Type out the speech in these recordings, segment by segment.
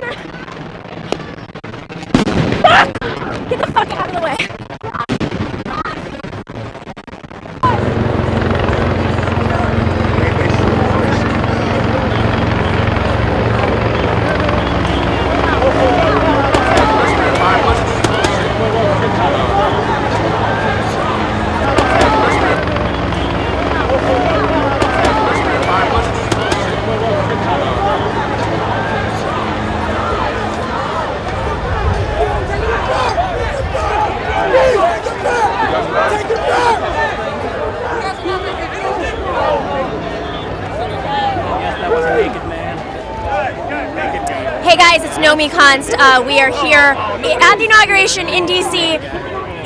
there. Fuck! Get the fuck out of the way. Hey guys, it's Nomi Const. We are here at the inauguration in D.C.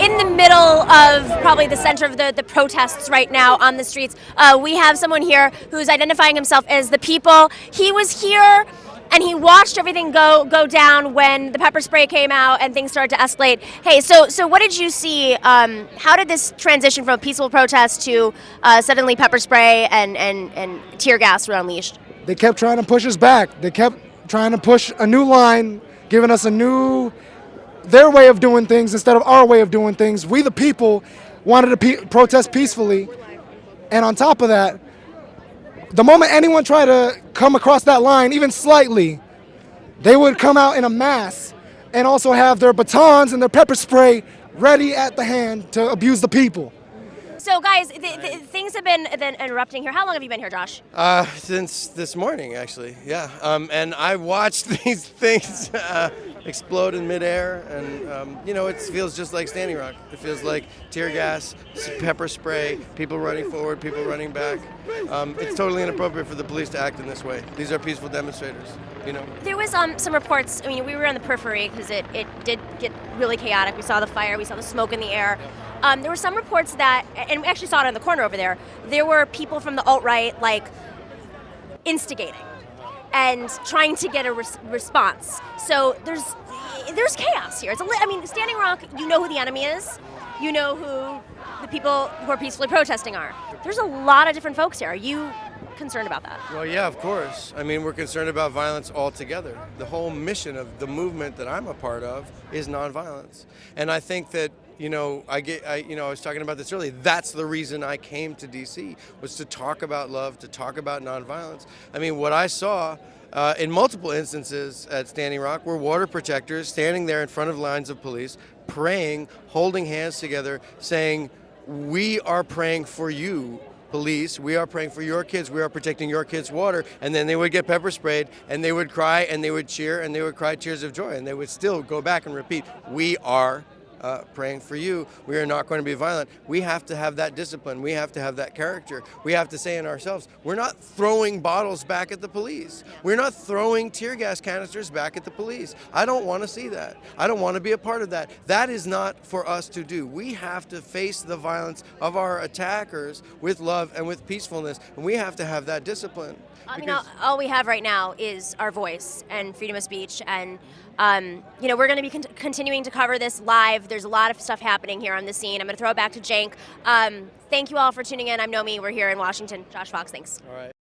in the middle of probably the center of the protests right now on the streets. We have someone here who's identifying himself as the people. He was here and he watched everything go down when the pepper spray came out and things started to escalate. Hey, so what did you see? How did this transition from a peaceful protest to suddenly pepper spray and tear gas were unleashed? They kept trying to push us back. They kept trying to push a new line, giving us their way of doing things instead of our way of doing things. We, the people, wanted to protest peacefully. And on top of that, the moment anyone tried to come across that line, even slightly, they would come out in a mass and also have their batons and their pepper spray ready at the hand to abuse the people. So guys, things have been erupting here. How long have you been here, Josh? Since this morning, actually, yeah. And I watched these things explode in midair, and it feels just like Standing Rock. It feels like tear gas, pepper spray, people running forward, people running back. It's totally inappropriate for the police to act in this way. These are peaceful demonstrators, There was some reports. I mean, we were on the periphery because it did get really chaotic. We saw the fire, we saw the smoke in the air. There were some reports that, and we actually saw it in the corner over there, there were people from the alt-right, instigating and trying to get a response. So there's chaos here. Standing Rock, you know who the enemy is. You know who the people who are peacefully protesting are. There's a lot of different folks here. Are you concerned about that? Well, yeah, of course. We're concerned about violence altogether. The whole mission of the movement that I'm a part of is nonviolence. And I think that I was talking about this earlier. That's the reason I came to D.C. was to talk about love, to talk about nonviolence. What I saw in multiple instances at Standing Rock were water protectors standing there in front of lines of police, praying, holding hands together, saying, "We are praying for you, police. We are praying for your kids. We are protecting your kids' water." And then they would get pepper sprayed, and they would cry, and they would cheer, and they would cry tears of joy, and they would still go back and repeat, "We are praying for you. We are not going to be violent." We have to have that discipline. We have to have that character. We have to say in ourselves, we're not throwing bottles back at the police. We're not throwing tear gas canisters back at the police. I don't want to see that. I don't want to be a part of that. That is not for us to do. We have to face the violence of our attackers with love and with peacefulness, and we have to have that discipline. All we have right now is our voice and freedom of speech, and we're going to be continuing to cover this live. There's a lot of stuff happening here on the scene. I'm going to throw it back to Jank. Thank you all for tuning in. I'm Nomi. We're here in Washington. Josh Fox, thanks. All right.